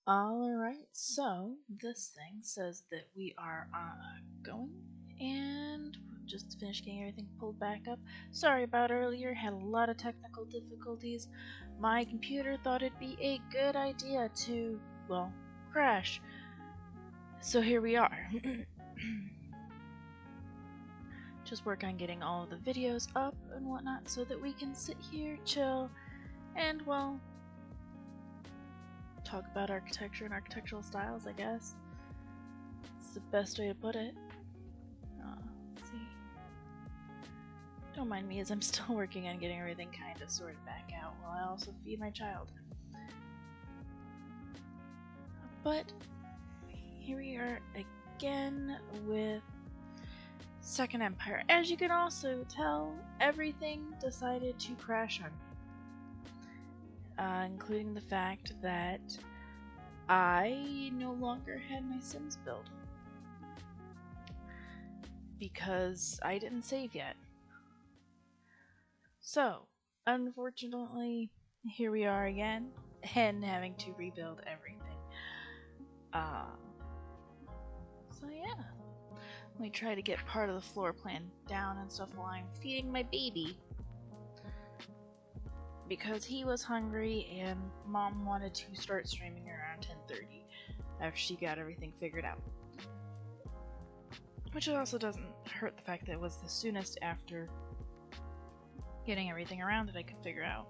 Alright, so this thing says that we are going, and just finished getting everything pulled back up. Sorry about earlier, had a lot of technical difficulties. My computer thought it'd be a good idea to, well, crash. So here we are. Just work on getting all of the videos up and whatnot so that we can sit here, chill, and, well, talk about architecture and architectural styles, I guess. It's the best way to put it. Let's see. Don't mind me as I'm still working on getting everything kind of sorted back out while I also feed my child. But here we are again with Second Empire. As you can also tell, everything decided to crash on me. Including the fact that I no longer had my Sims build. Because I didn't save yet. So, unfortunately, here we are again, and having to rebuild everything. So yeah. Let me try to get part of the floor plan down and stuff while I'm feeding my baby. Because he was hungry and Mom wanted to start streaming around 10:30 after she got everything figured out. Which also doesn't hurt the fact that it was the soonest after getting everything around that I could figure out.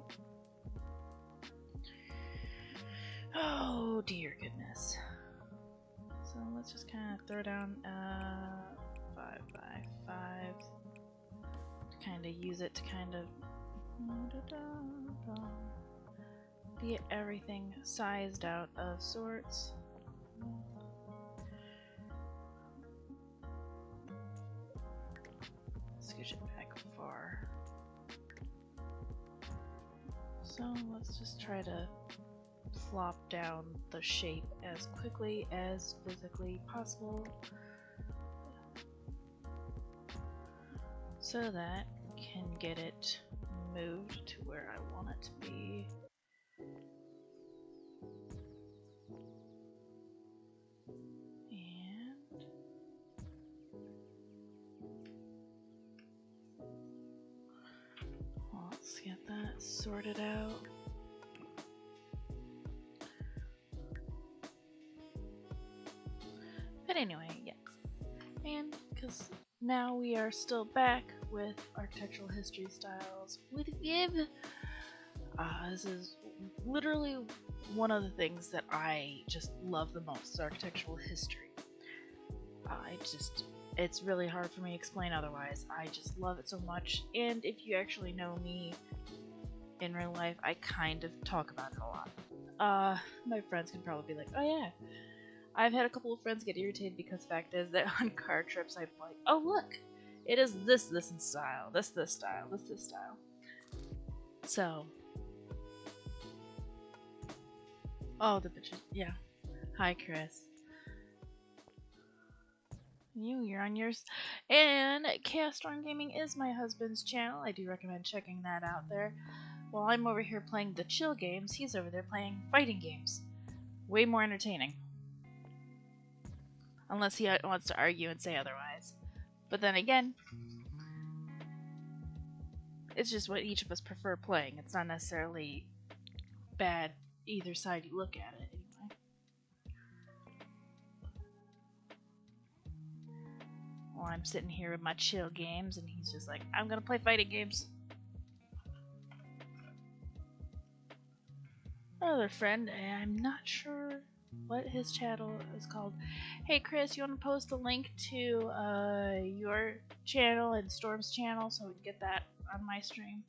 Oh dear goodness. So let's just kind of throw down 5 by 5 to kind of use it to kind of get everything sized out of sorts. Scooch it back far. So let's just try to plop down the shape as quickly as physically possible so that we can get it moved to where I want it to be. And let's get that sorted out. But anyway, yeah. And because now we are still back with architectural history styles with Viv. This is literally one of the things that I just love the most, architectural history. It's really hard for me to explain otherwise. I just love it so much, and if you actually know me in real life, I kind of talk about it a lot. My friends can probably be like, oh yeah. I've had a couple of friends get irritated because the fact is that on car trips I'm like, oh look, it is this in style, this style, this style. So, oh the bitches, yeah. Hi Chris. You're on yours. And Chaos Storm Gaming is my husband's channel. I do recommend checking that out there. While I'm over here playing the chill games, he's over there playing fighting games. Way more entertaining. Unless he wants to argue and say otherwise. But then again, it's just what each of us prefer playing. It's not necessarily bad either side you look at it, anyway. While I'm sitting here with my chill games, and he's just like, I'm gonna play fighting games. Another friend, I'm not sure what his channel is called. Hey Chris, you want to post a link to your channel and Storm's channel so we can get that on my stream?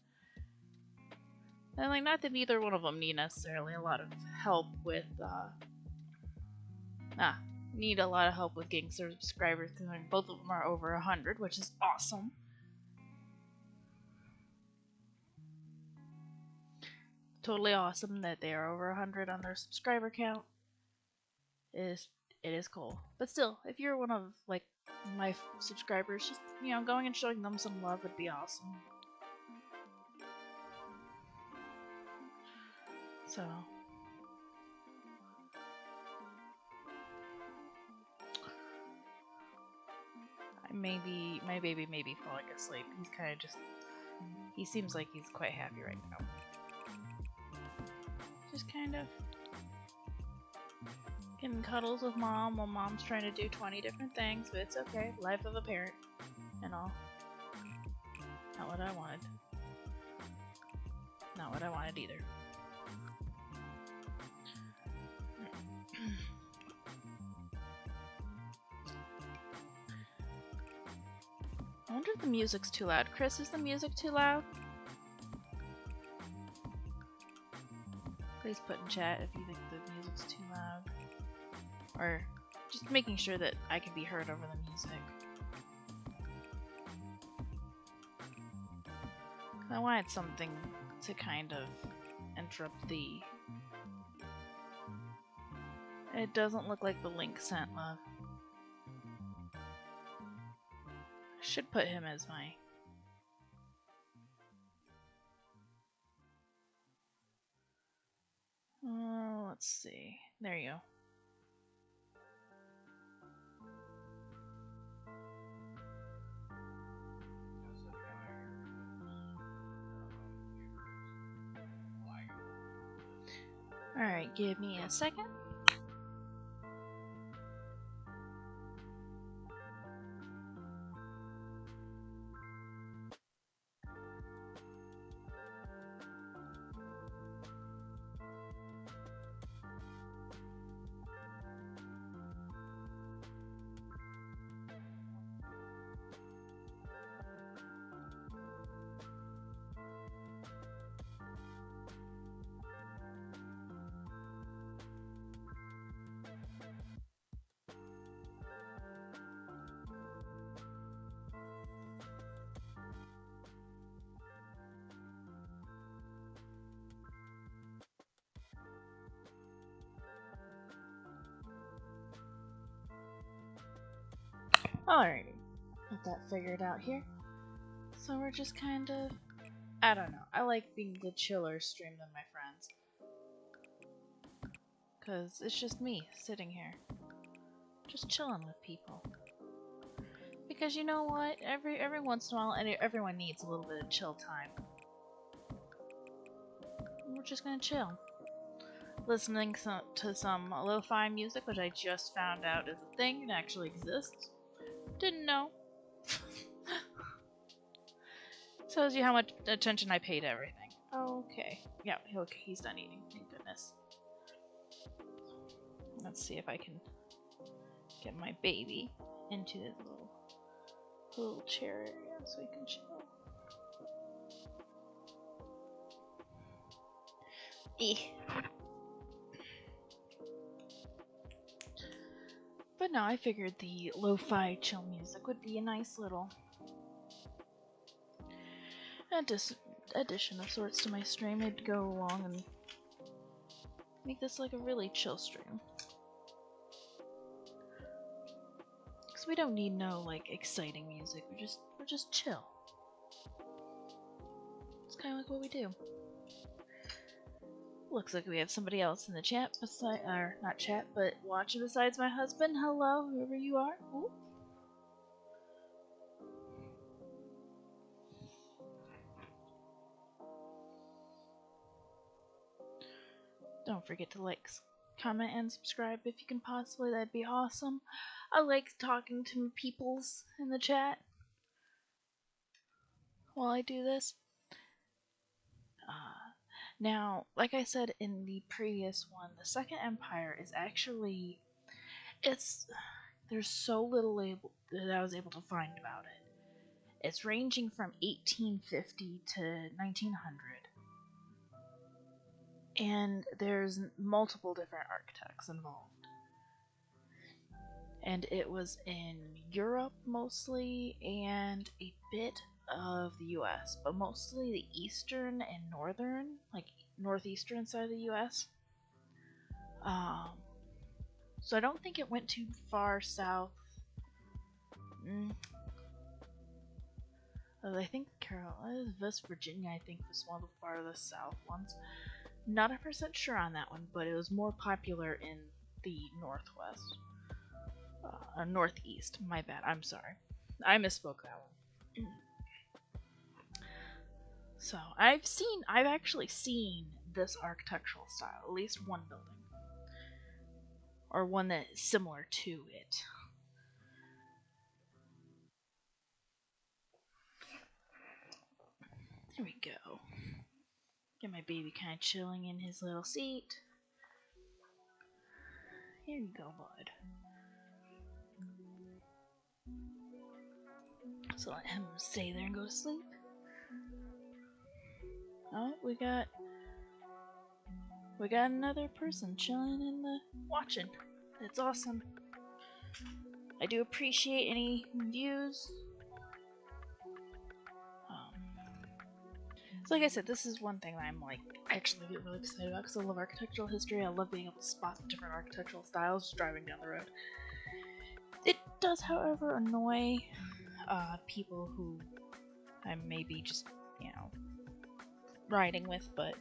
And like, not that neither one of them need necessarily a lot of help with need a lot of help with getting subscribers, because both of them are over 100, which is awesome. Totally awesome that they are over 100 on their subscriber count. It is cool. But still, if you're one of like my subscribers, just going and showing them some love would be awesome. So Maybe my baby may be falling asleep. He's kind of just. He seems like he's quite happy right now. Just kind of getting cuddles with mom while mom's trying to do 20 different things, but it's okay. Life of a parent and all. Not what I wanted. Not what I wanted either. I wonder if the music's too loud. Chris, is the music too loud? Please put in chat if you think the music's too loud. Or just making sure that I can be heard over the music. I wanted something to kind of interrupt the... It doesn't look like the link sent, love. Should put him as my... let's see. There you go. Alright, give me a second. Alrighty, got that figured out here. So we're just kind of... I don't know. I like being the chiller stream than my friends. Because it's just me sitting here. Just chilling with people. Because you know what? Every once in a while, everyone needs a little bit of chill time. And we're just gonna chill. Listening to some lo-fi music, which I just found out is a thing and actually exists. Didn't know. Tells you how much attention I pay to everything. Okay. Yeah, okay, he's done eating. Thank goodness. Let's see if I can get my baby into his little chair area so he can chill. But no, I figured the lo-fi chill music would be a nice little addition of sorts to my stream. It'd go along and make this like a really chill stream. Because we don't need no like exciting music. We're just chill. It's kind of like what we do. Looks like we have somebody else in the chat beside, or not chat, but watching besides my husband. Hello, whoever you are. Ooh. Don't forget to like, comment, and subscribe if you can possibly. That'd be awesome. I like talking to peoples in the chat while I do this. Now, like I said in the previous one, the Second Empire is actually, there's so little that I was able to find about it. It's ranging from 1850 to 1900. And there's multiple different architects involved. And it was in Europe mostly, and a bit of the US, but mostly the eastern and northern, like northeastern side of the US. So I don't think it went too far south. I think West Virginia, I think, was one of the farthest south ones. Not 100% sure on that one, but it was more popular in the northwest. Northeast, my bad, I'm sorry. I misspoke that one. So I've actually seen this architectural style, at least one building, or one that is similar to it. There we go. Get my baby kind of chilling in his little seat. Here you go, bud. So let him stay there and go to sleep. Oh, we got another person chilling in the watching. That's awesome. I do appreciate any views. So like I said, this is one thing that I'm like actually get really excited about because I love architectural history. I love being able to spot different architectural styles just driving down the road. It does, however, annoy people who I may be just, riding with, but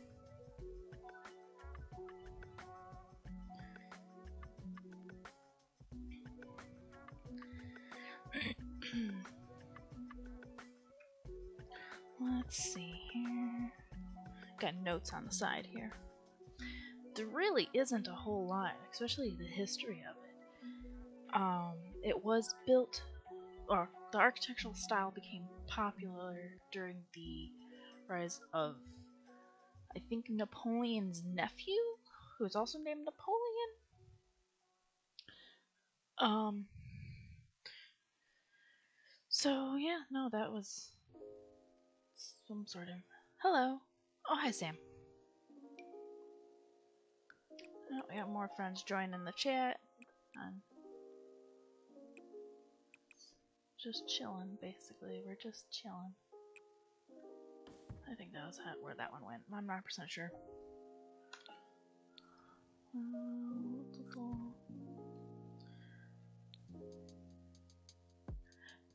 let's see here. Got notes on the side here. There really isn't a whole lot, especially the history of it. It was built, or the architectural style became popular during the rise of, I think, Napoleon's nephew, who is also named Napoleon. So yeah, no, that was some sort of. Hello. Oh, hi, Sam. Oh, we got more friends joining the chat. Just chilling, basically. We're just chilling. I think that was where that one went. I'm not 100% sure.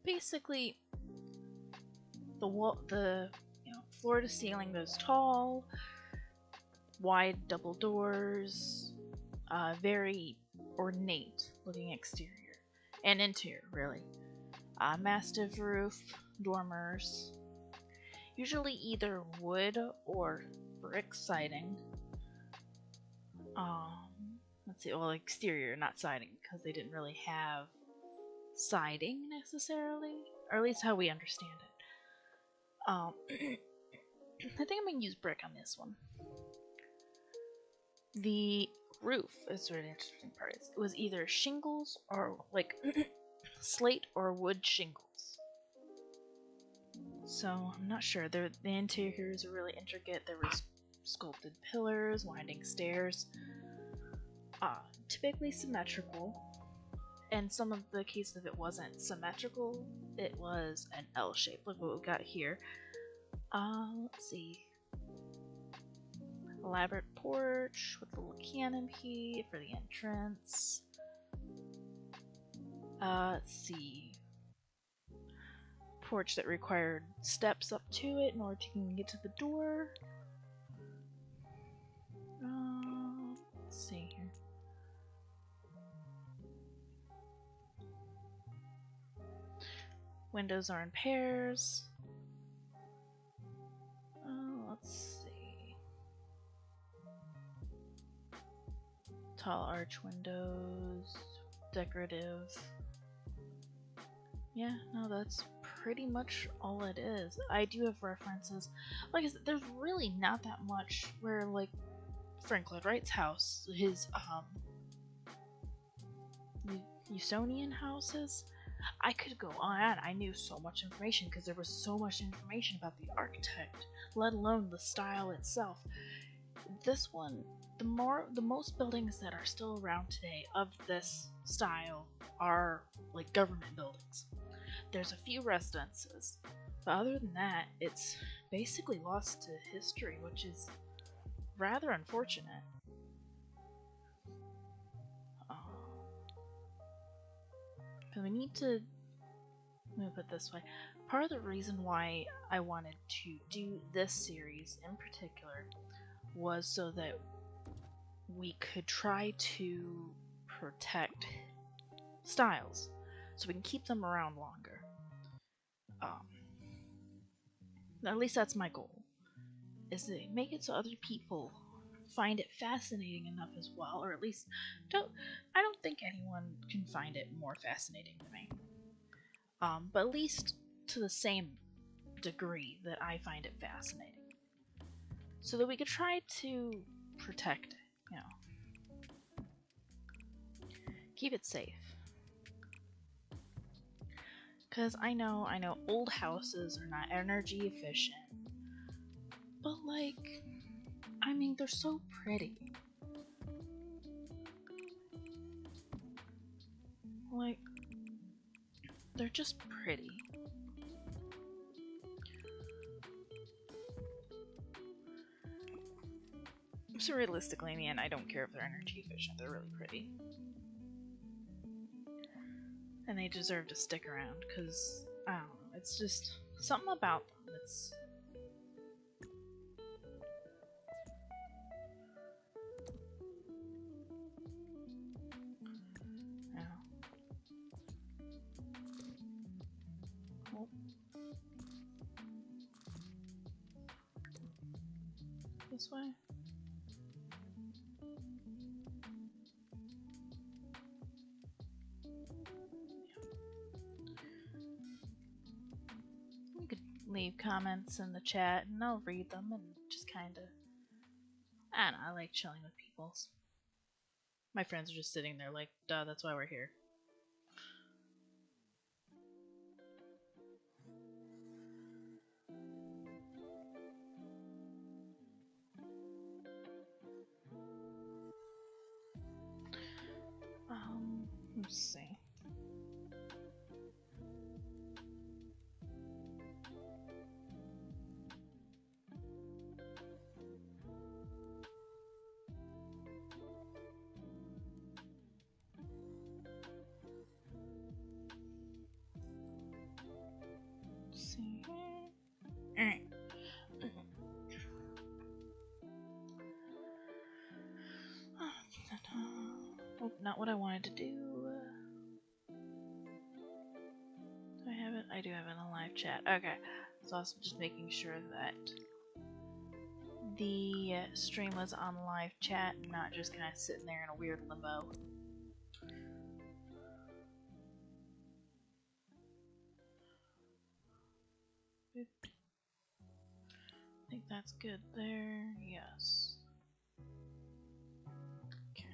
Basically, the floor to ceiling goes tall, wide double doors, very ornate looking exterior and interior, really. Massive roof, dormers, usually either wood or brick siding. Let's see, well, exterior, not siding, because they didn't really have siding necessarily, or at least how we understand it. I think I'm gonna use brick on this one. The roof is sort of interesting part. It was either shingles or like slate or wood shingles. So I'm not sure. The interiors are really intricate. There was sculpted pillars, winding stairs, typically symmetrical. And some of the cases if it wasn't symmetrical, it was an L shape, like what we got here. Let's see. Elaborate porch with a little canopy for the entrance. Let's see. Porch that required steps up to it in order to get to the door. Let's see here. Windows are in pairs. Let's see. Tall arch windows, decorative. Yeah, no, that's pretty much all it is. I do have references. Like I said, there's really not that much where, like, Frank Lloyd Wright's house, his, Usonian houses. I could go on. I knew so much information because there was so much information about the architect, let alone the style itself. This one, the most buildings that are still around today of this style are like government buildings. There's a few residences, but other than that, it's basically lost to history, which is rather unfortunate. We need to, let me put it this way, part of the reason why I wanted to do this series in particular was so that we could try to protect styles so we can keep them around longer. Um, at least that's my goal, is to make it so other people find it fascinating enough as well, or at least I don't think anyone can find it more fascinating than me. But at least to the same degree that I find it fascinating. So that we could try to protect it, you know. Keep it safe. Because I know old houses are not energy efficient. But like, I mean, they're so pretty. Like, they're just pretty. So realistically, in the end, I don't care if they're energy efficient. They're really pretty. And they deserve to stick around, because, I don't know, it's just something about them. It's... Oh. This way? You could leave comments in the chat and I'll read them and just kind of... I don't know, I like chilling with people. My friends are just sitting there like, duh, that's why we're here. Let's see. See here. Alright. Oh, not what I wanted to do. Do I have it? I do have it in a live chat. Okay. So I was just making sure that the stream was on live chat and not just kind of sitting there in a weird limbo. I think that's good there. Yes. Okay.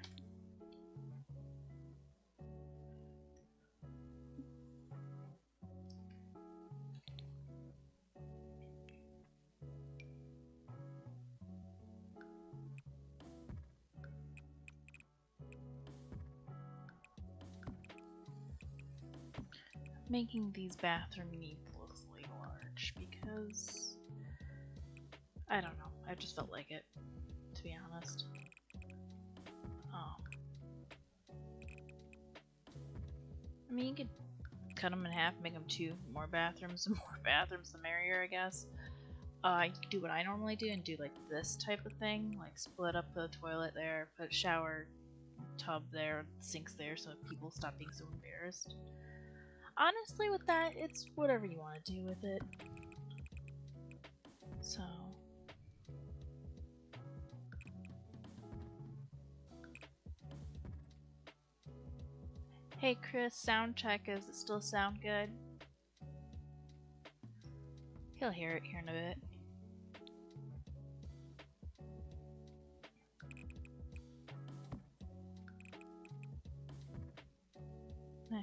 Making these bathroom needs look large because I don't know. I just felt like it, to be honest. I mean, you could cut them in half, make them 2 more bathrooms. The more bathrooms, the merrier, I guess. You could do what I normally do and do like this type of thing, like split up the toilet there, put shower tub there, sinks there, so people stop being so embarrassed. Honestly, with that, it's whatever you want to do with it. So... Hey Chris, sound check, does it still sound good? He'll hear it here in a bit.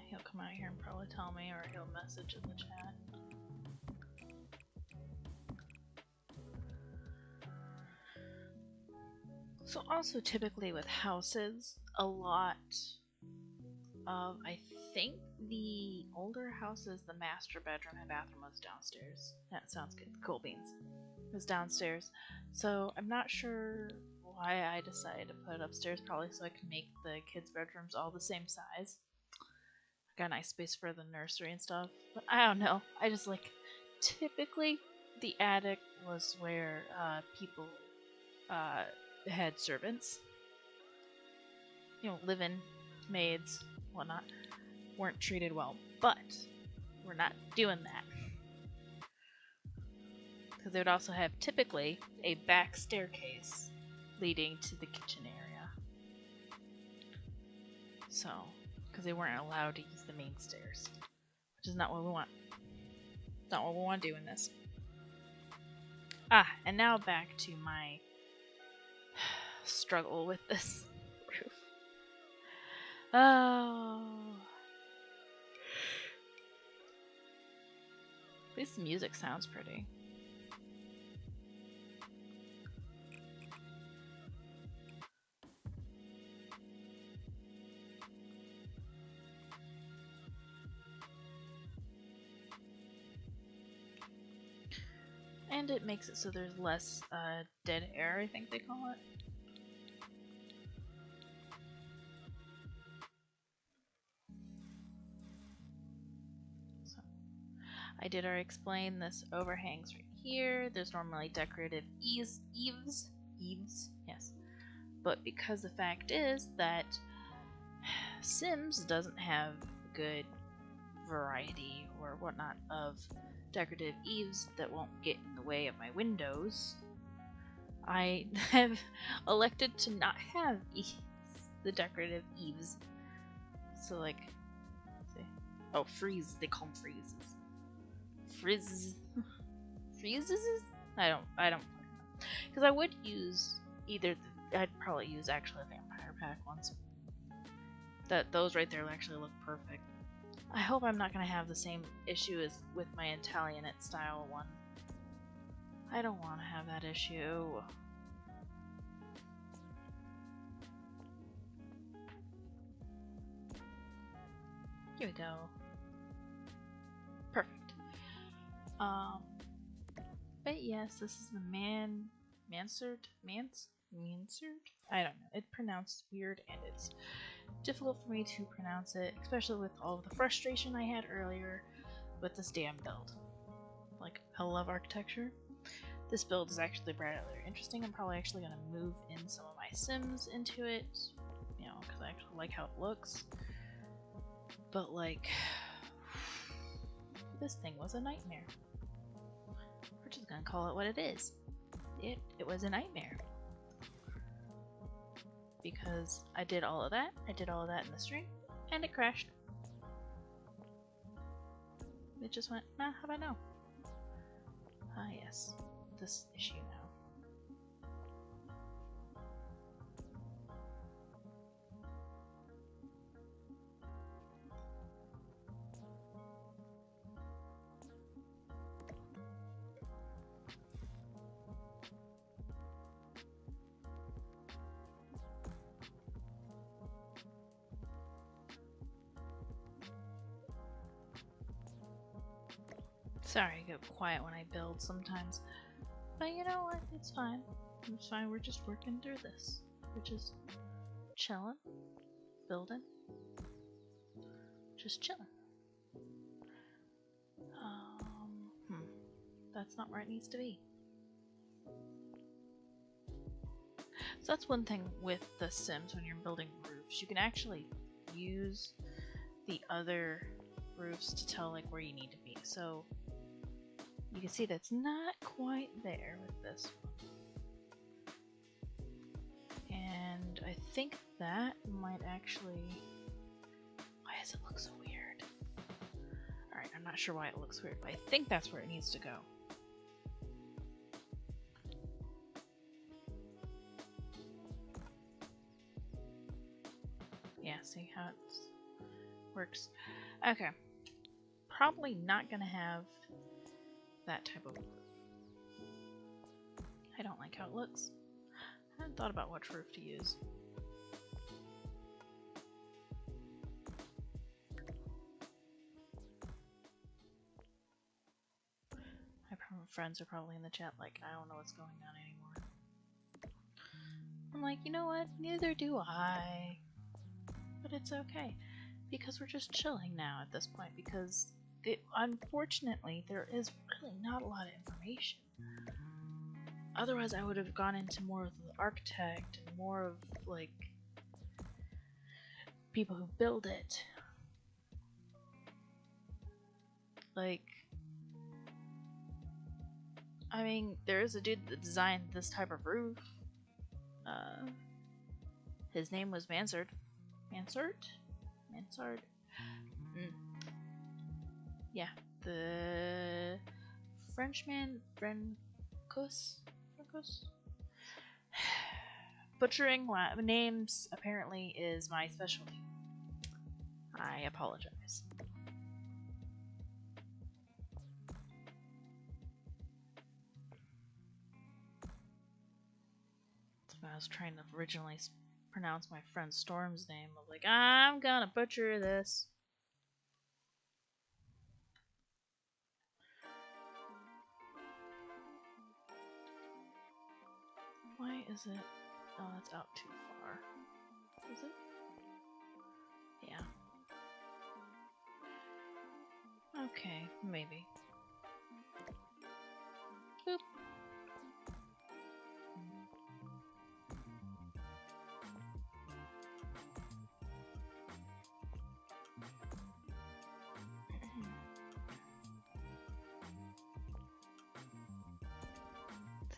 He'll come out here and probably tell me, or he'll message in the chat. So also typically with houses, a lot of, I think the older houses, the master bedroom and bathroom was downstairs. That sounds good. Cool beans. It was downstairs. So I'm not sure why I decided to put it upstairs, probably so I can make the kids' bedrooms all the same size. I got a nice space for the nursery and stuff. But I don't know. I just like, typically the attic was where people had servants. You know, live-in maids, whatnot, weren't treated well. But we're not doing that. Because they would also have typically a back staircase leading to the kitchen area. So, because they weren't allowed to use the main stairs, which is not what we want. Not what we want to do in this. And now back to my struggle with this roof. Oh. At least the music sounds pretty. And it makes it so there's less dead air, I think they call it. So, I did already explain this overhangs right here. There's normally decorative eaves, yes. But because the fact is that Sims doesn't have good variety or whatnot of decorative eaves that won't get in the way of my windows, I have elected to not have the decorative eaves. So like, let's see. Oh, freeze, they call them freezes. Freezes? I don't, because I would use either, I'd probably use actually the Vampire Pack ones. Those right there actually look perfect. I hope I'm not going to have the same issue as with my Italianate style one. I don't want to have that issue. Here we go. Perfect. But yes, this is the Mansard? I don't know. It's pronounced weird and it's difficult for me to pronounce it, especially with all of the frustration I had earlier with this damn build. Like, I love architecture. This build is actually rather interesting. I'm probably actually going to move in some of my Sims into it, you know, because I actually like how it looks. But, like, this thing was a nightmare. We're just going to call it what it is. It was a nightmare. Because I did all of that in the stream, and it crashed. It just went, nah, how about no? Ah, yes, this issue now. Sorry, I get quiet when I build sometimes. But you know what? It's fine. It's fine. We're just working through this. We're just chilling, building, just chilling. That's not where it needs to be. So that's one thing with the Sims when you're building roofs. You can actually use the other roofs to tell like where you need to be. So you can see that's not quite there with this one. And I think that might actually... Why does it look so weird? Alright, I'm not sure why it looks weird, but I think that's where it needs to go. Yeah, see how it works? Okay. Probably not gonna have that type of roof. I don't like how it looks. I haven't thought about which roof to use. My friends are probably in the chat like, I don't know what's going on anymore. I'm like, you know what? Neither do I. But it's okay. Because we're just chilling now at this point. Because, unfortunately, there is really not a lot of information. Otherwise, I would have gone into more of the architect and more of, like, people who build it. Like, I mean, there is a dude that designed this type of roof. His name was Mansard. Mansard? Mansard? Yeah, the Frenchman Brencos? Butchering names apparently is my specialty. I apologize. That's when I was trying to originally pronounce my friend Storm's name. I was like, I'm gonna butcher this. Why is it? Oh, that's out too far. Is it? Yeah. Okay, maybe. Boop.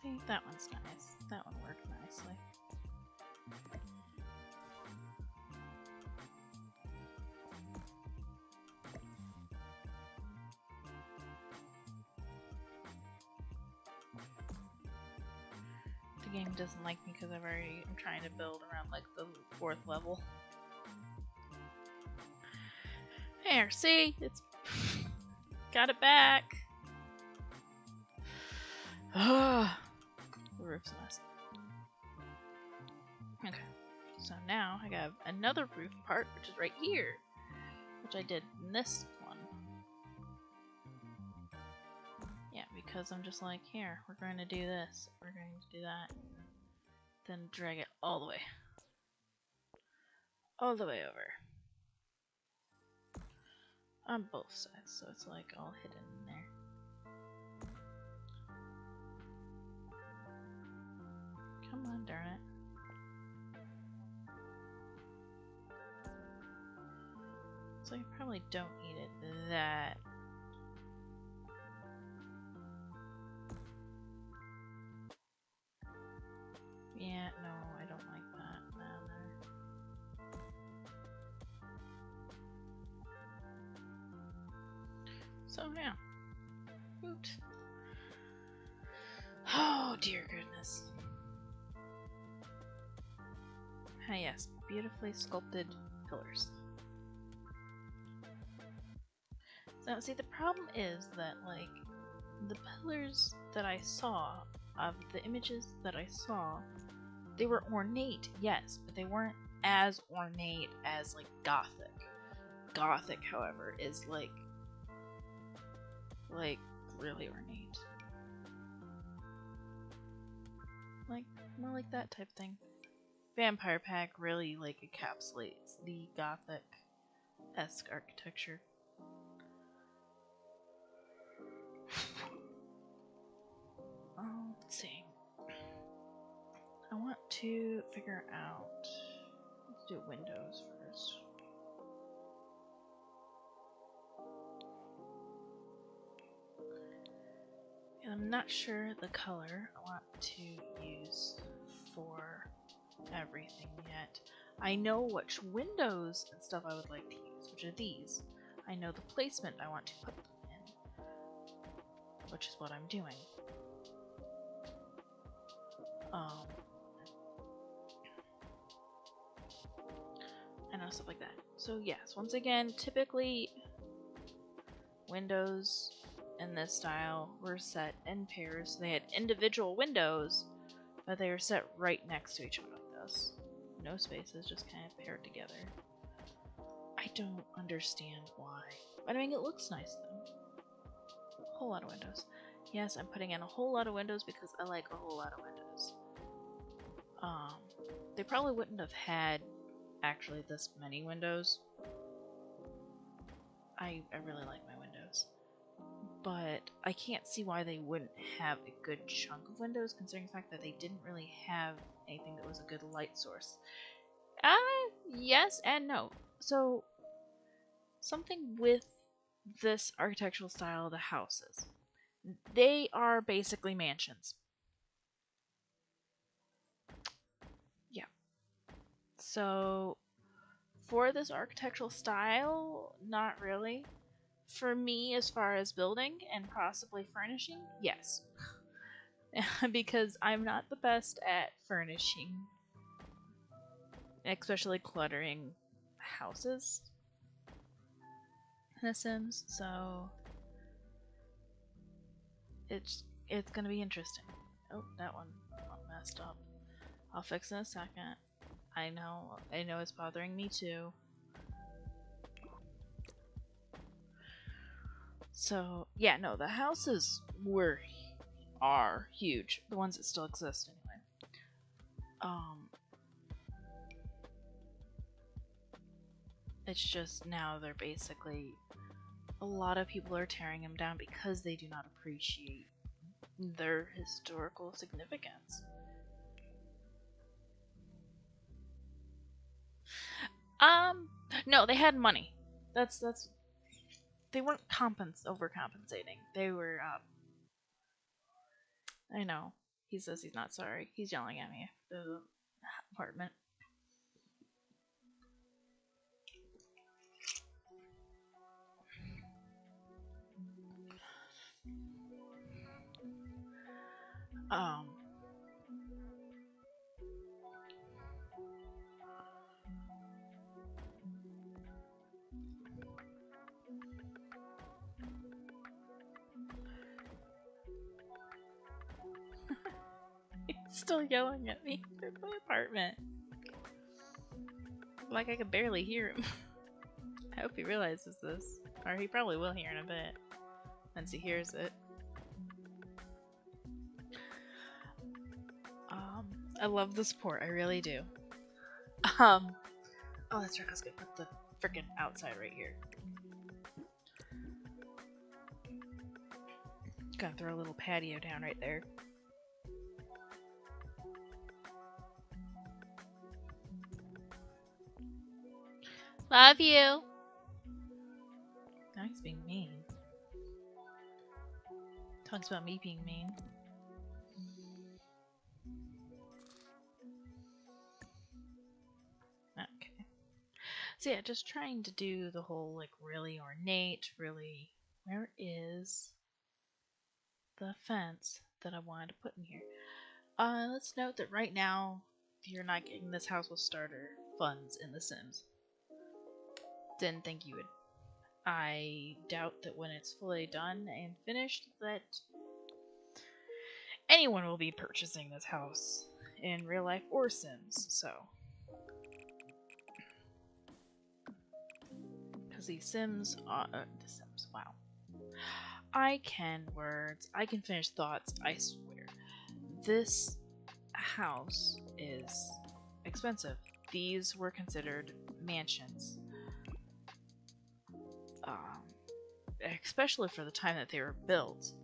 See, that one's nice. That one worked nicely. The game doesn't like me because I'm trying to build around like the 4th level. There, see? It's got it back. The roof's a mess. Okay, so now I got another roof part, which is right here, which I did in this one. Yeah, because I'm just like, here, we're going to do this, we're going to do that, then drag it all the way over. On both sides, so it's like all hidden in there. Come on, darn it. So you probably don't need it that. Yeah, no, I don't like that either. So yeah. Woot. Oh dear goodness. Ah yes, beautifully sculpted pillars. So see, the problem is that like the pillars that I saw, of the images that I saw, they were ornate, yes, but they weren't as ornate as like Gothic. Gothic, however, is like really ornate. Like more like that type thing. Vampire Pack really like encapsulates the Gothic-esque architecture. Let's see. I want to figure out. Let's do windows first. And I'm not sure the color I want to use for everything yet. I know which windows and stuff I would like to use, which are these. I know the placement I want to put them in, which is what I'm doing. I know, stuff like that. So yes, once again, typically windows in this style were set in pairs. They had individual windows, but they were set right next to each other like this. No spaces, just kind of paired together. I don't understand why. But I mean, it looks nice though. A whole lot of windows. Yes, I'm putting in a whole lot of windows because I like a whole lot of windows. They probably wouldn't have had actually this many windows. I really like my windows. But I can't see why they wouldn't have a good chunk of windows, considering the fact that they didn't really have anything that was a good light source. Yes and no. So, something with this architectural style of the houses. They are basically mansions. Yeah. So, for this architectural style, not really. For me, as far as building and possibly furnishing, yes. Because I'm not the best at furnishing, especially cluttering houses in The Sims, so it's gonna be interesting. Oh, that one messed up. I'll fix it in a second. I know it's bothering me too. So yeah, no, the houses are huge. The ones that still exist anyway. It's just now they're basically, a lot of people are tearing them down because they do not appreciate their historical significance. No, they had money. That's they weren't overcompensating. They were I know. He says he's not sorry. He's yelling at me. The apartment. Um He's still yelling at me through my apartment. Like I could barely hear him. I hope he realizes this. Or he probably will hear in a bit. Once he hears it. I love the support, I really do. Oh, that's right, I was gonna put the freaking outside right here. Gonna throw a little patio down right there. Love you! Now he's being mean. Talks about me being mean. Okay. So yeah, just trying to do the whole like really ornate, really. Where is the fence that I wanted to put in here? Let's note that right now you're not getting this house with starter funds in The Sims. Didn't think you would. I doubt that when it's fully done and finished that anyone will be purchasing this house in real life or Sims, so. Because the Sims, wow. I can words, I can finish thoughts, I swear. This house is expensive. These were considered mansions. Especially for the time that they were built.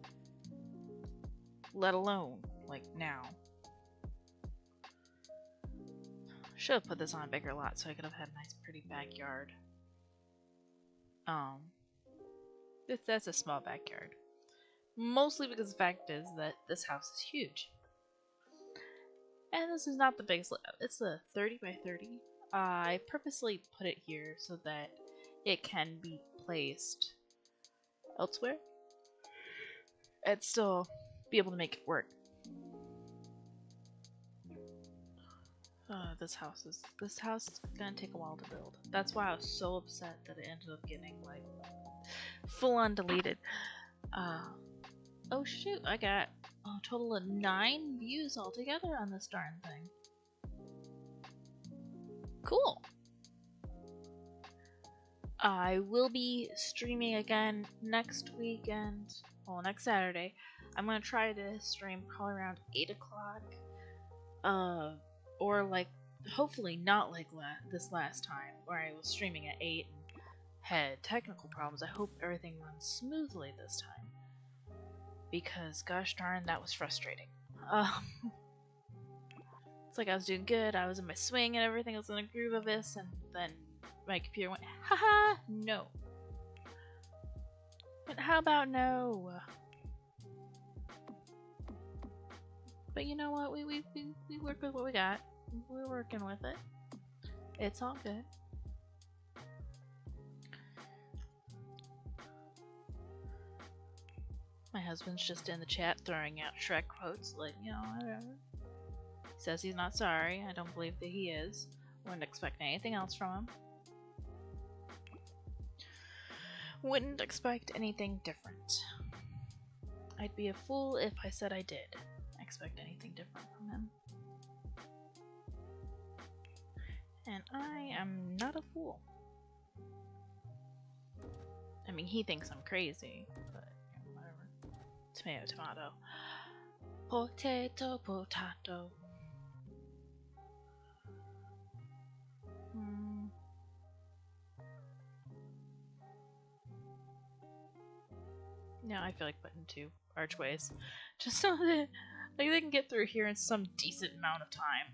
Let alone, like, now. Should have put this on a bigger lot so I could have had a nice pretty backyard. That's a small backyard. Mostly because the fact is that this house is huge. And this is not the biggest layout. It's a 30 by 30. I purposely put it here so that it can be placed elsewhere and still be able to make it work. This house is gonna take a while to build. That's why I was so upset that it ended up getting like full on deleted. Oh shoot, I got a total of 9 views altogether on this darn thing. Cool. I will be streaming again next weekend. Well, next Saturday. I'm gonna try to stream probably around 8 o'clock. Or like, hopefully not like this last time where I was streaming at 8 and had technical problems. I hope everything runs smoothly this time. Because gosh darn, that was frustrating. It's like I was doing good, I was in my swing and everything, I was in a groove of this, and then my computer went, haha, no. And how about no? But you know what? We work with what we got. We're working with it. It's all good. My husband's just in the chat throwing out Shrek quotes, like, you know, whatever. He says he's not sorry. I don't believe that he is. Wouldn't expect anything else from him. Wouldn't expect anything different. I'd be a fool if I said I did expect anything different from him. And I am not a fool. I mean, he thinks I'm crazy, but you know, whatever. Tomato, tomato. Potato, potato. Now I feel like putting 2 archways, just so that like they can get through here in some decent amount of time.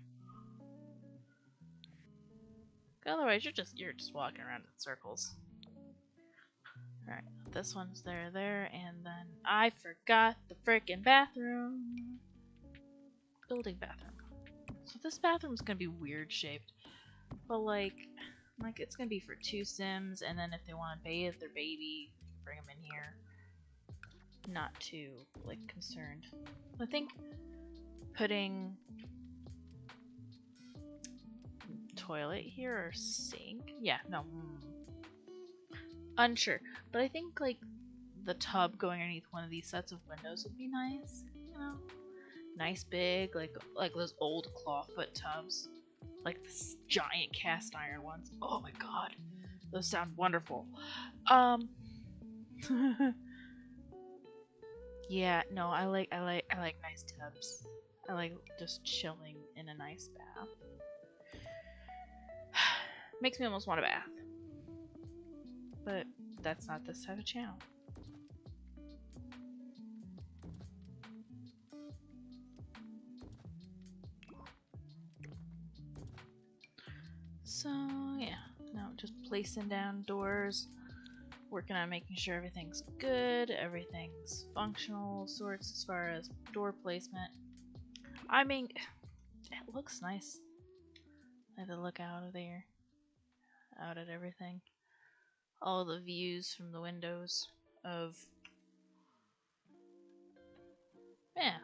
Otherwise, you're just walking around in circles. All right, this one's there, and then I forgot the frickin' bathroom. Building bathroom. So this bathroom's gonna be weird shaped, but like it's gonna be for 2 Sims, and then if they want to bathe their baby, bring them in here. Not too like concerned. I think putting toilet here or sink. Yeah, no. Unsure, but I think like the tub going underneath one of these sets of windows would be nice. You know, nice big like those old clawfoot tubs, like this giant cast iron ones. Oh my god, those sound wonderful. Yeah, no, I like nice tubs. I like just chilling in a nice bath. Makes me almost want a bath. But that's not this type of channel. So yeah, now just placing down doors. Working on making sure everything's good, everything's functional sorts as far as door placement. I mean, it looks nice. I had to look out of there, out at everything. All the views from the windows of, yeah.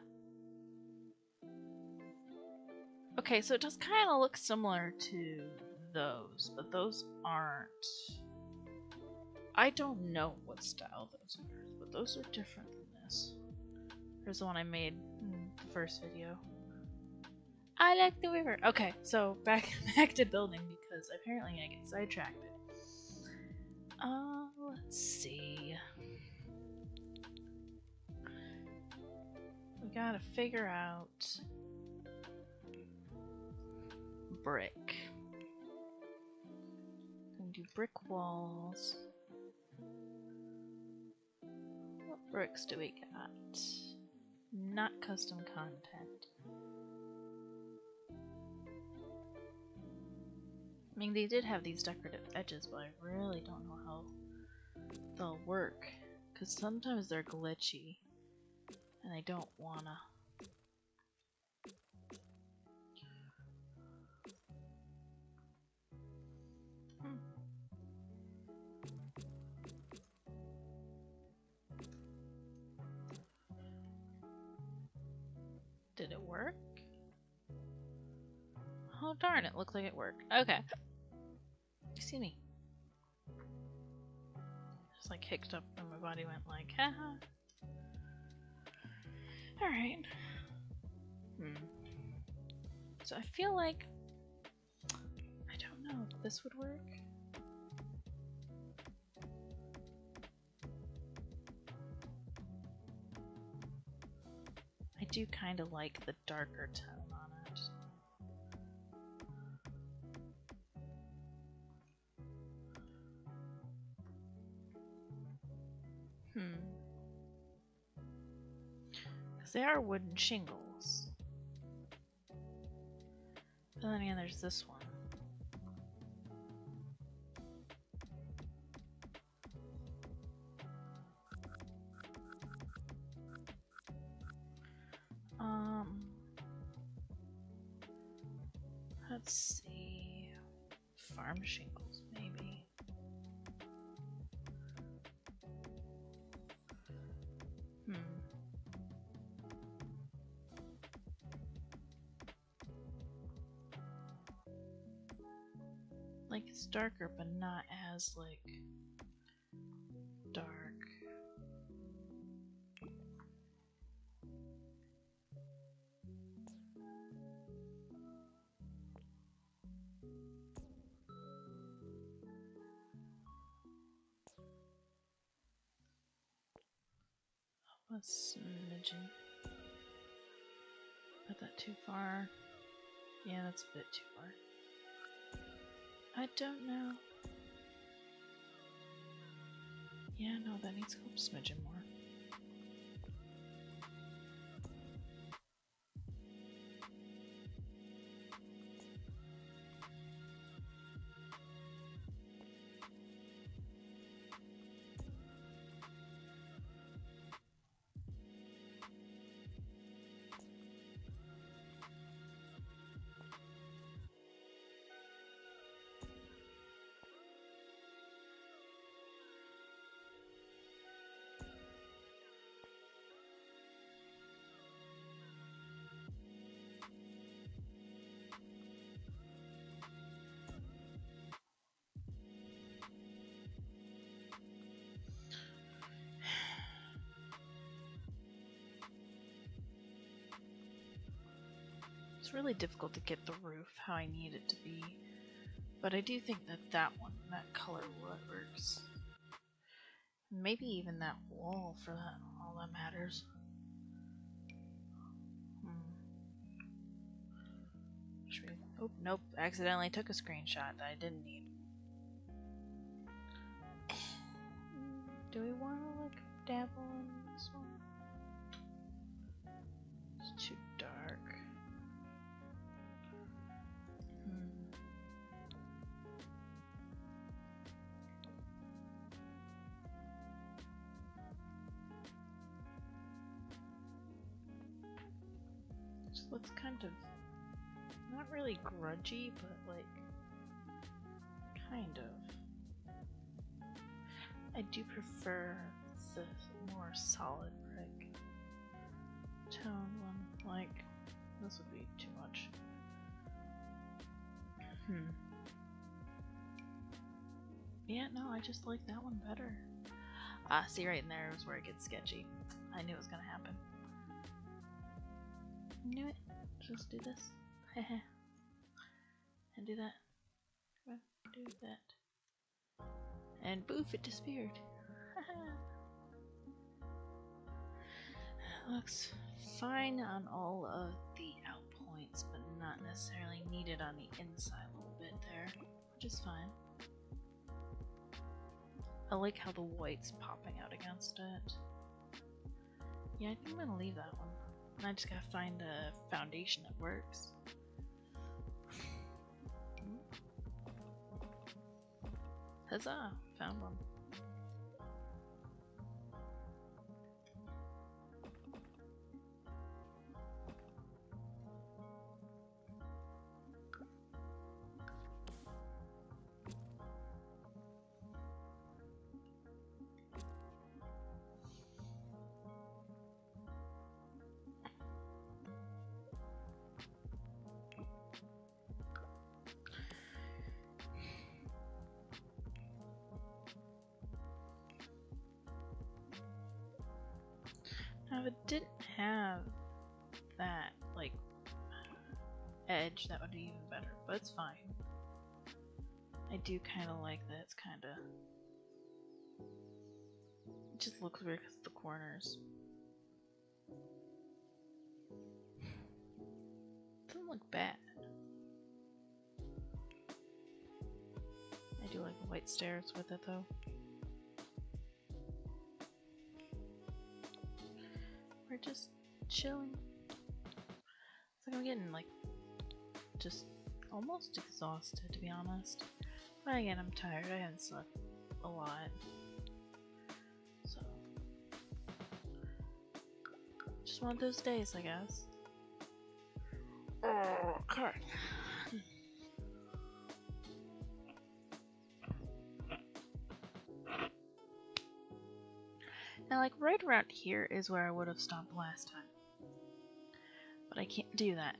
Okay, so it does kind of look similar to those, but those aren't. I don't know what style those are, but those are different than this. Here's the one I made in the first video. I like the river. Okay, so back to building because apparently I get sidetracked. Let's see. We gotta figure out brick. And do brick walls. What bricks do we got? Not custom content. I mean, they did have these decorative edges, but I really don't know how they'll work. Because sometimes they're glitchy. And I don't wanna. Did it work? Oh darn, it looked like it worked. Okay. Excuse me. Just like hicked up and my body went like, haha. Alright. So I feel like, I don't know if this would work. I do kind of like the darker tone on it. Because they are wooden shingles. But then again, there's this one. Let's see. Farm shingles, maybe. Like, it's darker, but not as, like, dark. A smidgen. Not that too far. Yeah, that's a bit too far. I don't know. Yeah, no, that needs to go a smidgen more. It's really difficult to get the roof how I need it to be, but I do think that that color works. Maybe even that wall for that, all that matters. Oh, nope, accidentally took a screenshot that I didn't need. Do we want to like dabble in this one? It's too dark. Just looks kind of not really grungy, but like kind of. I do prefer the more solid brick tone one. Like this would be too much. Yeah, no, I just like that one better. Ah, see, right in there is where it gets sketchy. I knew it was gonna happen. Knew it. Just do this. And do that. Do that. And boof, it disappeared. Looks fine on all of the out points, but not necessarily needed on the inside a little bit there, which is fine. I like how the white's popping out against it. Yeah, I think I'm gonna leave that one. And I just gotta find a foundation that works. Huzzah! Found one. Now, if it didn't have that, like, edge, that would be even better, but it's fine. I do kind of like that it's kind of... It just looks weird because of the corners. Doesn't look bad. I do like the white stairs with it, though. We're just chilling. It's like I'm getting like just almost exhausted, to be honest. But again, I'm tired. I haven't slept a lot, so just one of those days, I guess. Oh, God. Now, like, right around here is where I would have stopped last time. But I can't do that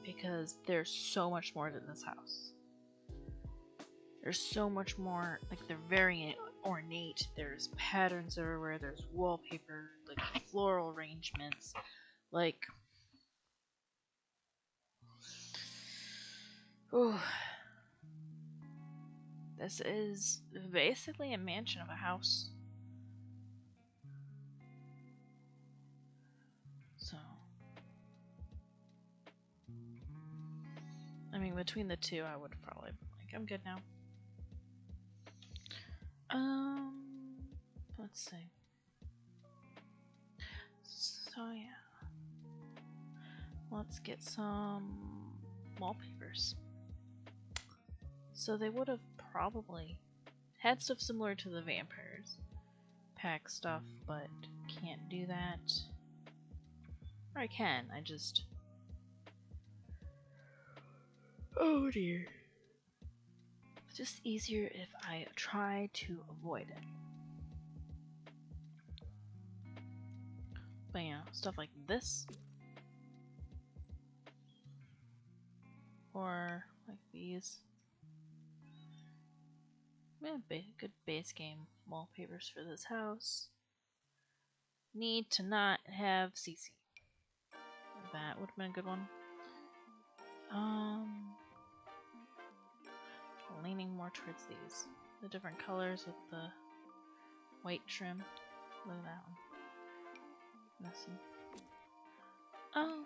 because there's so much more to this house. There's so much more, like, they're very ornate. There's patterns everywhere, there's wallpaper, like, floral arrangements, like... Ooh. This is basically a mansion of a house. So... I mean, between the two, I would probably be like, I'm good now. Let's see. So yeah, let's get some wallpapers. So they would have probably had stuff similar to the vampires pack stuff, but can't do that. Or I can, I just... Oh dear. It's just easier if I try to avoid it. But yeah, stuff like this. Or like these. Yeah, good base game wallpapers for this house. Need to not have CC. That would have been a good one. Leaning more towards these. The different colors with the white trim. Look at that one. This one. Oh.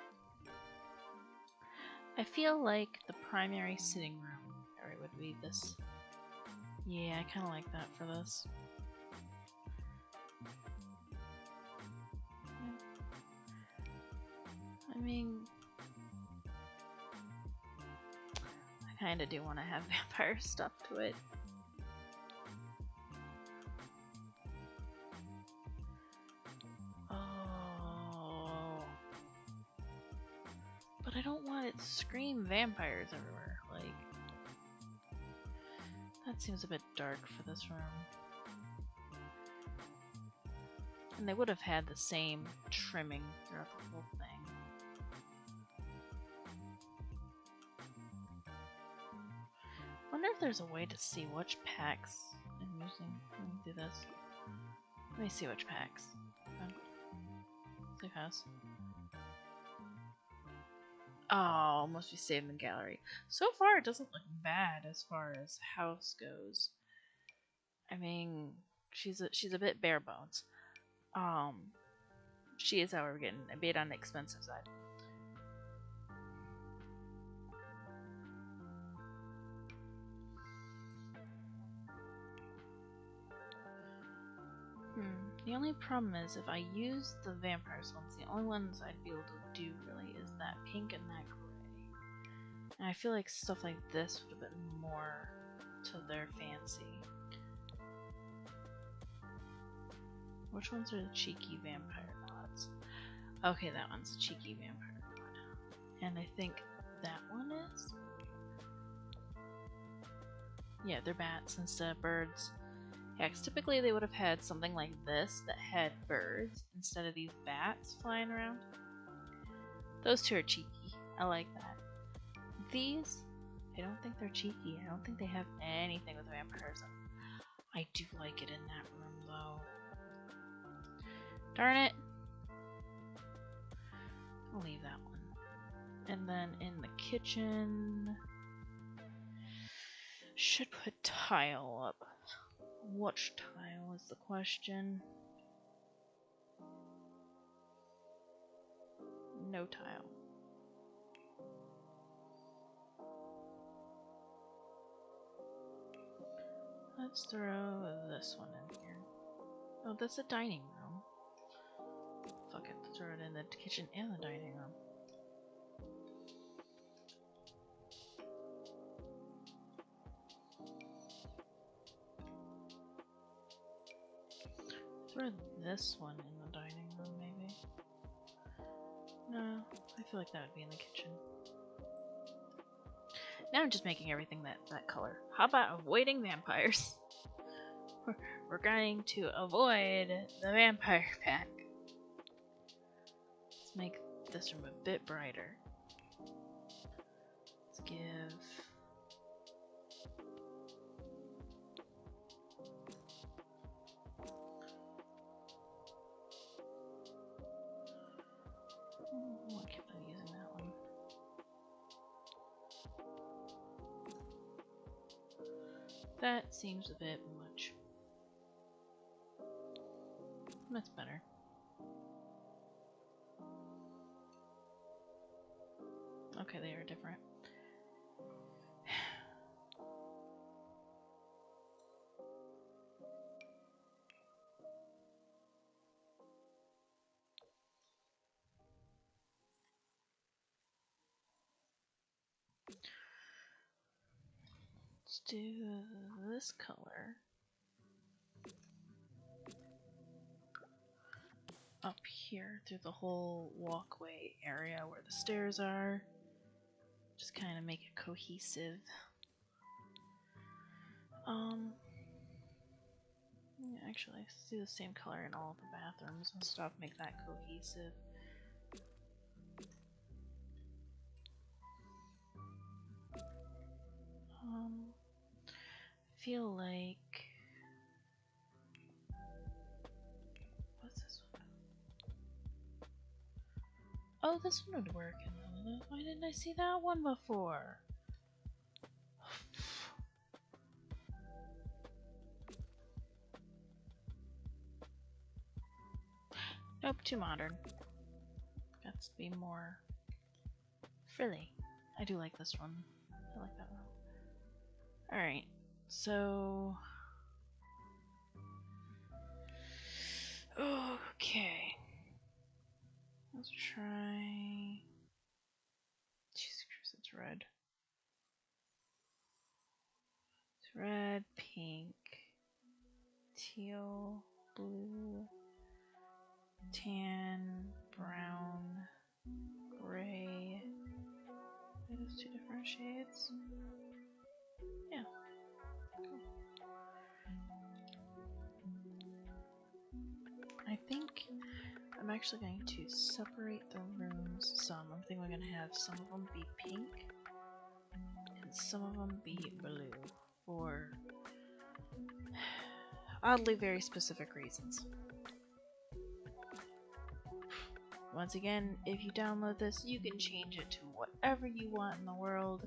I feel like the primary sitting room area would be this. Yeah, I kind of like that for this. I mean, I kind of do want to have vampire stuff to it. Oh. But I don't want it to scream vampires everywhere. Like, that seems a bit dark for this room. And they would have had the same trimming throughout the whole thing. Wonder if there's a way to see which packs I'm using. Let me do this. Let me see which packs. Safe house. Oh, must be saved in gallery. So far, it doesn't look bad as far as house goes. I mean, she's a bit bare bones. She is, however, getting a bit on the expensive side. The only problem is if I use the vampires ones, the only ones I'd be able to do really is that pink and that gray. And I feel like stuff like this would have been more to their fancy. Which ones are the cheeky vampire gods? Okay, that one's a cheeky vampire god. And I think that one is? Yeah, they're bats instead of birds. Yeah, because typically they would have had something like this that had birds instead of these bats flying around. Those two are cheeky. I like that. These, I don't think they're cheeky. I don't think they have anything with vampires. I do like it in that room though. Darn it! I'll leave that one. And then in the kitchen, should put tile up. Which tile is the question? No tile. Let's throw this one in here. Oh, that's a dining room. Fuck it, throw it in the kitchen and the dining room. Throw this one in the dining room, maybe? No, I feel like that would be in the kitchen. Now I'm just making everything that color. How about avoiding vampires? We're going to avoid the vampire pack. Let's make this room a bit brighter. Let's give... I kept on using that one. That seems a bit much. That's better. Okay, they are different. Let's do this color up here through the whole walkway area where the stairs are. Just kind of make it cohesive. Yeah, actually, let's do the same color in all the bathrooms and stuff. Make that cohesive. Feel like... What's this one? Oh, this one would work. Why didn't I see that one before? Nope, too modern. Got to be more frilly. I do like this one. I like that one. Alright, so... Okay. Let's try... Jesus Christ, it's red. It's red, pink, teal, blue, tan, brown, gray. Are those two different shades? Yeah. Cool. I think I'm actually going to separate the rooms some. I'm thinking we're going to have some of them be pink and some of them be blue for oddly very specific reasons. Once again, if you download this, you can change it to whatever you want in the world.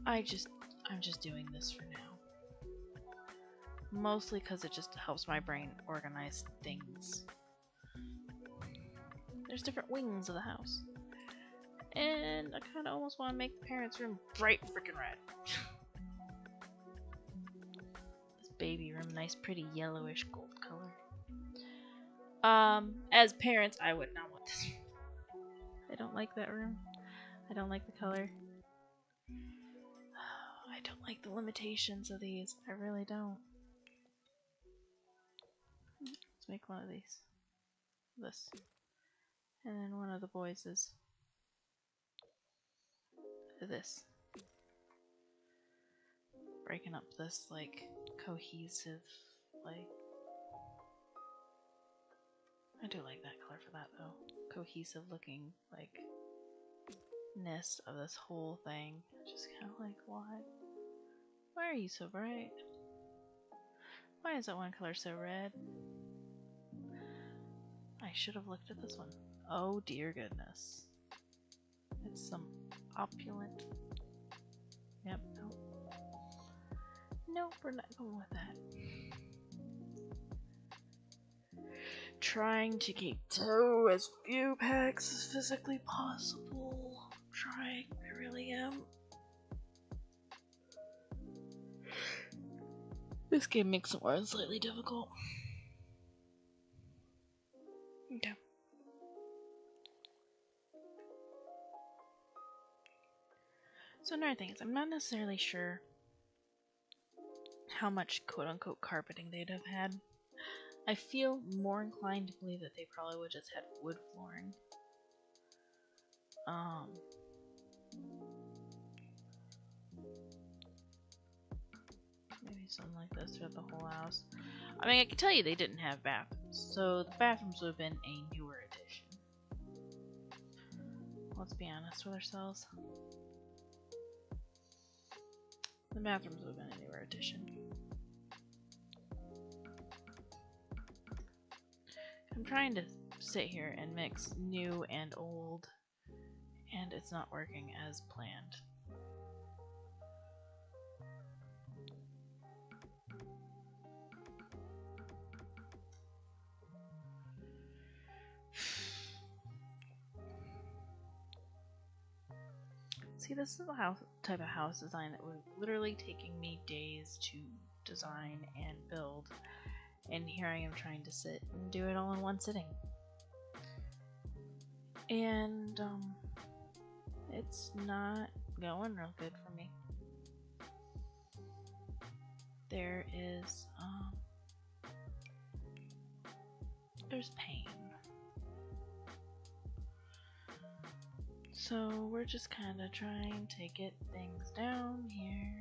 I'm just doing this for now. Mostly because it just helps my brain organize things. There's different wings of the house. And I kind of almost want to make the parents' room bright freaking red. This baby room, nice pretty yellowish gold color. As parents, I would not want this. I don't like that room. I don't like the color. I don't like the limitations of these. I really don't. Let's make one of these. This. And then one of the boys is this. Breaking up this, like, cohesive, like... I do like that color for that, though. Cohesive looking, like, ness of this whole thing. Just kind of like, why? Why are you so bright? Why is that one color so red? I should have looked at this one. Oh dear goodness. It's some opulent... Yep, nope. Nope, we're not going with that. Trying to keep to as few packs as physically possible. I'm trying, I really am. This game makes it more slightly difficult. Okay. So another thing is, I'm not necessarily sure how much quote-unquote carpeting they'd have had. I feel more inclined to believe that they probably would just had wood flooring. Maybe Maybe something like this throughout the whole house. I mean, I can tell you they didn't have bathrooms, so the bathrooms would have been a newer addition. Let's be honest with ourselves. The bathrooms would have been a newer addition. I'm trying to sit here and mix new and old, and it's not working as planned. See, this is the type of house design that would literally taking me days to design and build, and here I am trying to sit and do it all in one sitting. And it's not going real good for me. There's pain. So we're just kind of trying to get things down here.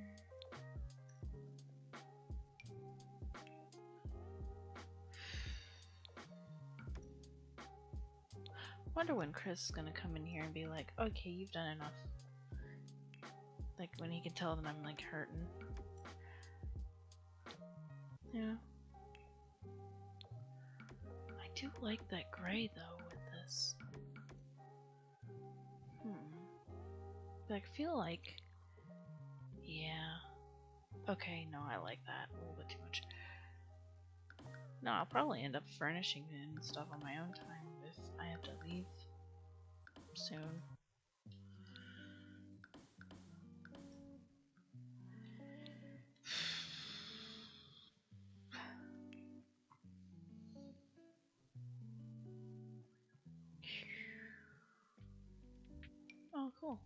Wonder when Chris is gonna come in here and be like, okay, you've done enough. Like when he can tell that I'm like hurting. Yeah. I do like that gray though with this. But I feel like, yeah. Okay, no, I like that a little bit too much. No, I'll probably end up furnishing it and stuff on my own time if I have to leave soon. Oh, cool.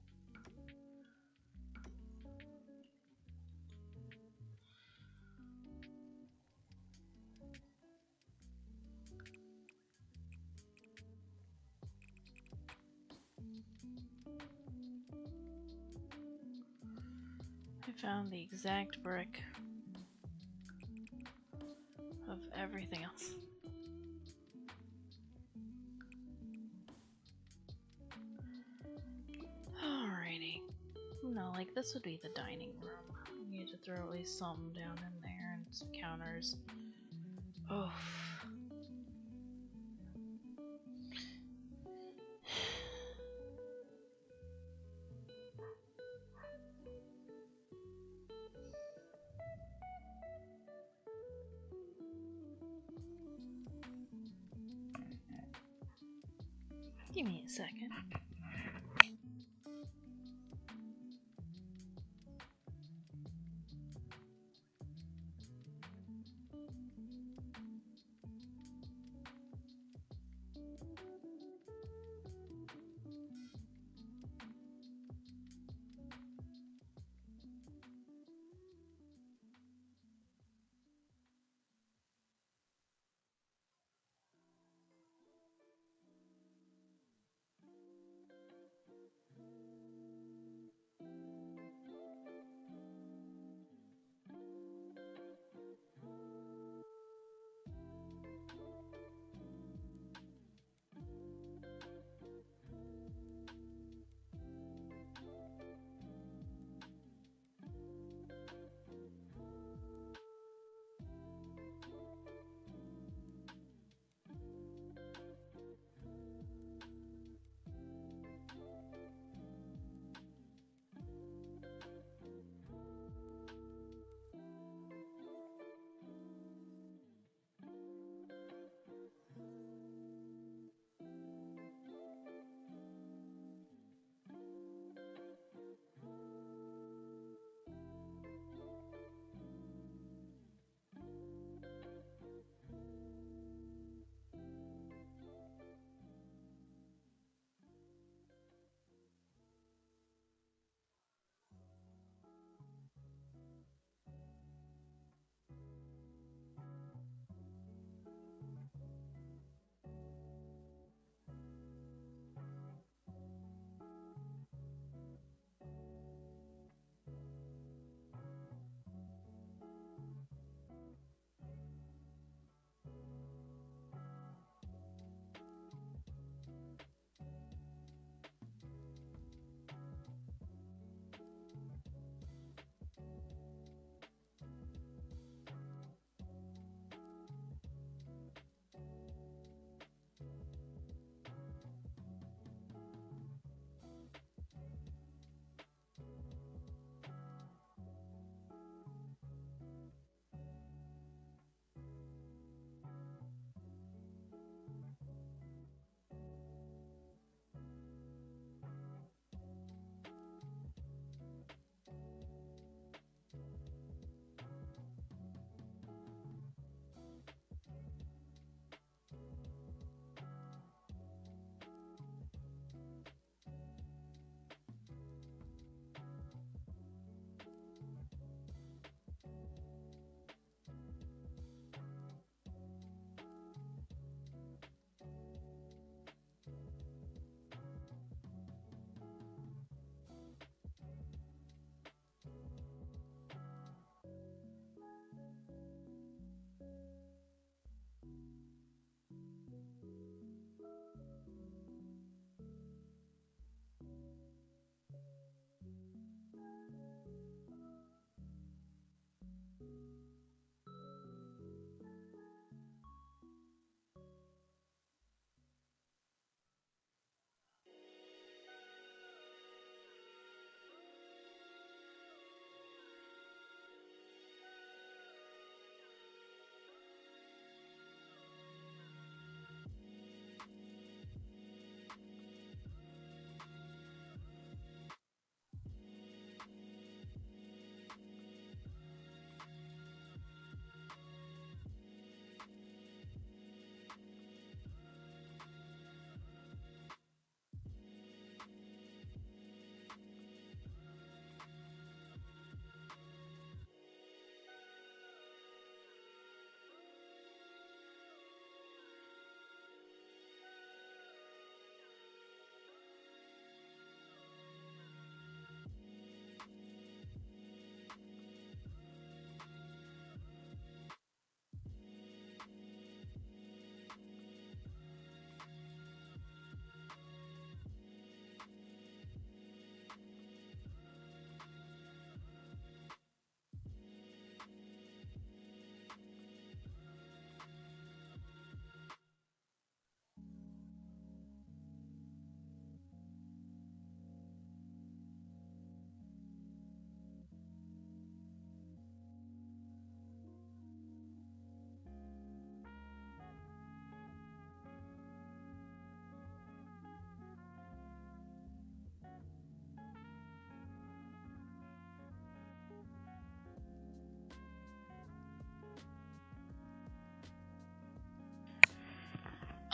I found the exact brick of everything else. Alrighty. No, like this would be the dining room. I need to throw at least something down in there and some counters. Oh. Give me a second.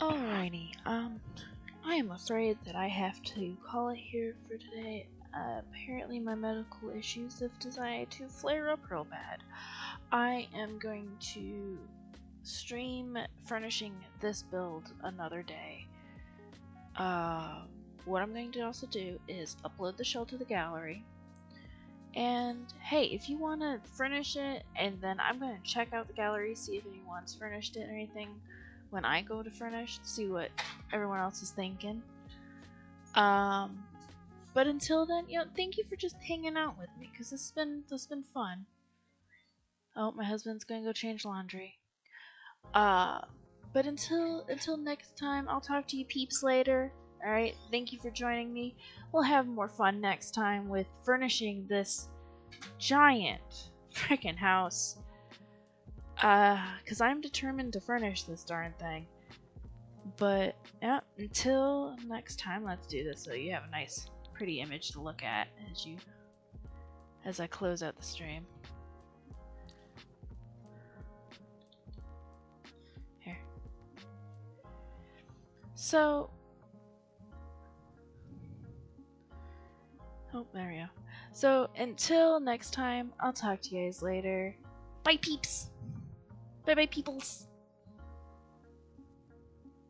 Alrighty, I am afraid that I have to call it here for today. Apparently my medical issues have decided to flare up real bad. I am going to stream furnishing this build another day. What I'm going to also do is upload the shell to the gallery. And hey, if you want to furnish it, and then I'm going to check out the gallery, see if anyone's furnished it or anything when I go to furnish, see what everyone else is thinking. But until then, thank you for just hanging out with me, because this has been fun. Oh, my husband's gonna go change laundry. But until next time, I'll talk to you peeps later. Alright, thank you for joining me. We'll have more fun next time with furnishing this giant freaking house. Cause I'm determined to furnish this darn thing. But yeah, until next time, let's do this so you have a nice, pretty image to look at as I close out the stream. Here. So, oh, there we go. So until next time, I'll talk to you guys later. Bye, peeps. Bye, bye, peoples.